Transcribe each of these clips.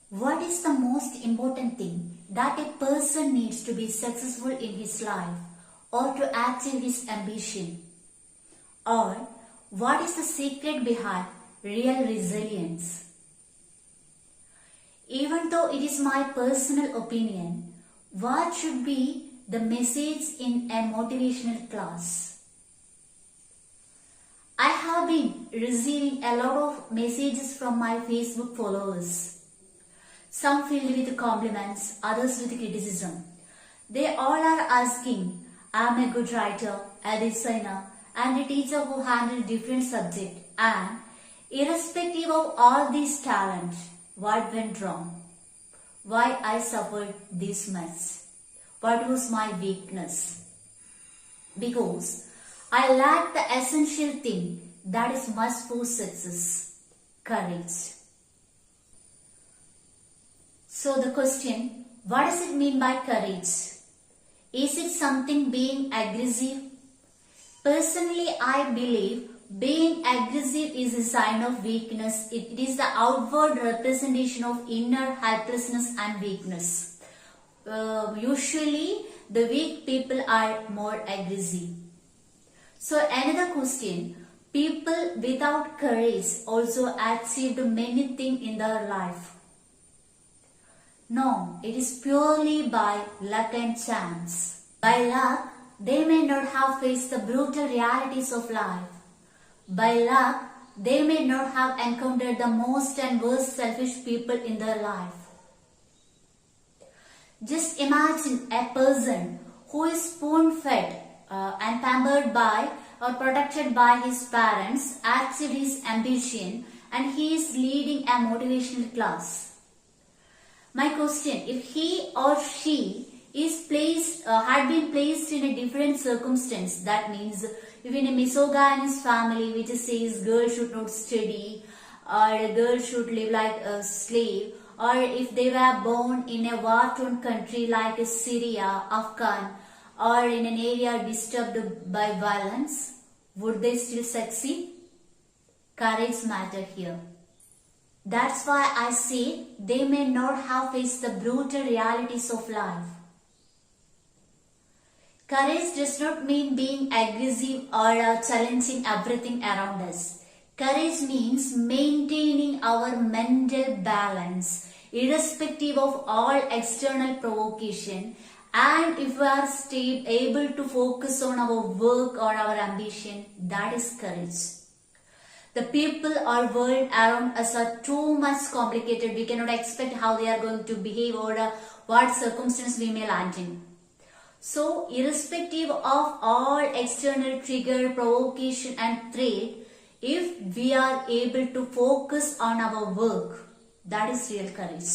What is the most important thing that a person needs to be successful in his life or to achieve his ambition? Or what is the secret behind real resilience? Even though it is my personal opinion, what should be the message in a motivational class? I have been receiving a lot of messages from my Facebook followers. Some filled with compliments, others with criticism. They all are asking, I am a good writer, a designer, and a teacher who handled different subjects, and irrespective of all these talents, what went wrong? Why I suffered this much? What was my weakness? Because I lacked the essential thing that is must for success, courage. So the question, what does it mean by courage? Is it something being aggressive? Personally, I believe being aggressive is a sign of weakness. It is the outward representation of inner helplessness and weakness. Usually, the weak people are more aggressive. So another question, people without courage also achieved many things in their life. No, it is purely by luck and chance. By luck, they may not have faced the brutal realities of life. By luck, they may not have encountered the most and worst selfish people in their life. Just imagine a person who is spoon-fed and pampered by or protected by his parents, achieved his ambition, and he is leading a motivational class. My question, if he or she is had been placed in a different circumstance, that means if in a misogynist family which says girl should not study or a girl should live like a slave, or if they were born in a war-torn country like Syria, Afghan, or in an area disturbed by violence, would they still succeed? Courage matters here. That's why I say they may not have faced the brutal realities of life. Courage does not mean being aggressive or challenging everything around us. Courage means maintaining our mental balance, irrespective of all external provocation, and if we are able to focus on our work or our ambition, that is courage. The people or world around us are too much complicated. We cannot expect how they are going to behave or what circumstance we may land in. So, irrespective of all external trigger, provocation and threat, if we are able to focus on our work, that is real courage.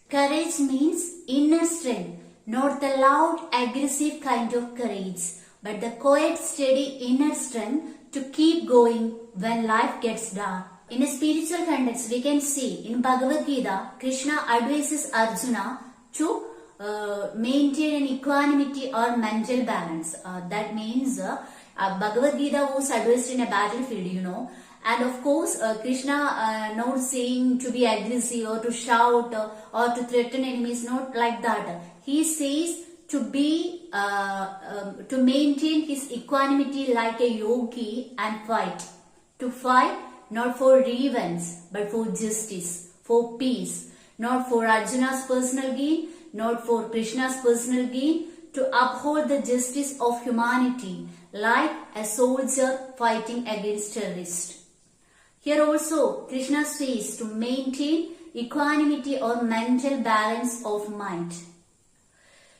Courage means inner strength, not the loud, aggressive kind of courage, but the quiet, steady inner strength to keep going when life gets dark. In a spiritual context, we can see in Bhagavad Gita, Krishna advises Arjuna to maintain an equanimity or mental balance. That means Bhagavad Gita was advised in a battlefield, and of course Krishna not saying to be aggressive or to shout or to threaten enemies, not like that. He says to be to maintain his equanimity like a yogi and fight. To fight not for revenge but for justice, for peace, not for Arjuna's personal gain, not for Krishna's personal gain, to uphold the justice of humanity like a soldier fighting against terrorists. Here also Krishna says to maintain equanimity or mental balance of mind.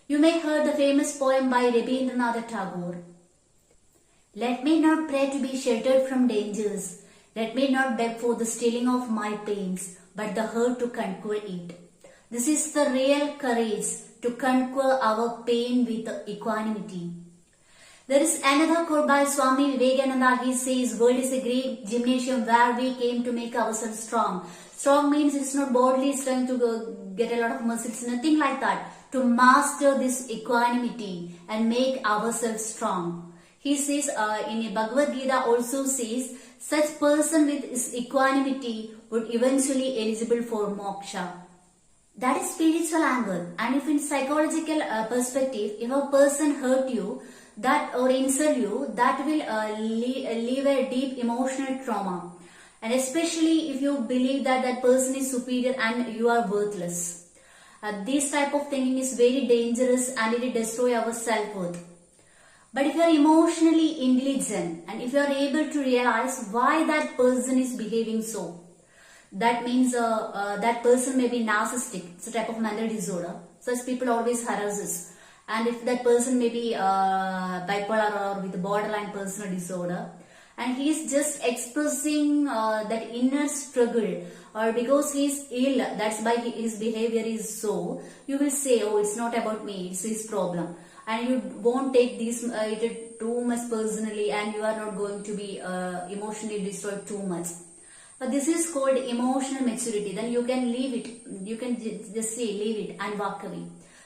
You may have heard the famous poem by Rabindranath Tagore. Let me not pray to be sheltered from dangers. Let me not beg for the stilling of my pains, but the hurt to conquer it. This is the real courage, to conquer our pain with equanimity. There is another quote by Swami Vivekananda. He says, world is a great gymnasium where we came to make ourselves strong. Strong means it's not bodily strength to get a lot of muscles, nothing like that. To master this equanimity and make ourselves strong. He says in Bhagavad Gita also says, such person with his equanimity would eventually eligible for moksha. That is spiritual anger. And if in psychological perspective, if a person hurt you, that or insult you, that will leave a deep emotional trauma. And especially if you believe that that person is superior and you are worthless. This type of thinking is very dangerous and it will destroy our self-worth. But if you are emotionally intelligent and if you are able to realize why that person is behaving so, that means that person may be narcissistic. It's a type of mental disorder. Such people always harass us. And if that person may be bipolar or with borderline personal disorder, and he is just expressing that inner struggle, or because he is ill, that's why his behavior is so, you will say, oh, it's not about me, it's his problem. And you won't take this it too much personally, and you are not going to be emotionally destroyed too much. But this is called emotional maturity. Then you can leave it. You can just say leave it and walk away.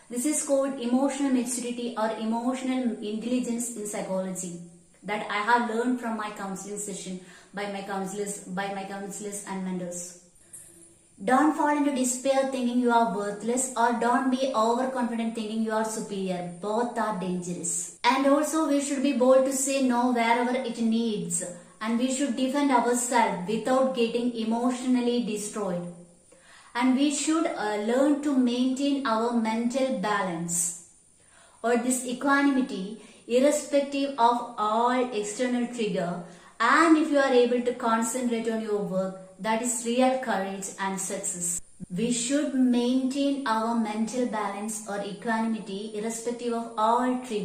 This is called emotional maturity or emotional intelligence in psychology that I have learned from my counseling session by my counselors and mentors. Don't fall into despair thinking you are worthless, or don't be overconfident thinking you are superior. Both are dangerous. And also we should be bold to say no wherever it needs. And we should defend ourselves without getting emotionally destroyed. And we should learn to maintain our mental balance or this equanimity irrespective of all external trigger. And if you are able to concentrate on your work, that is real courage and success. We should maintain our mental balance or equanimity irrespective of all trigger.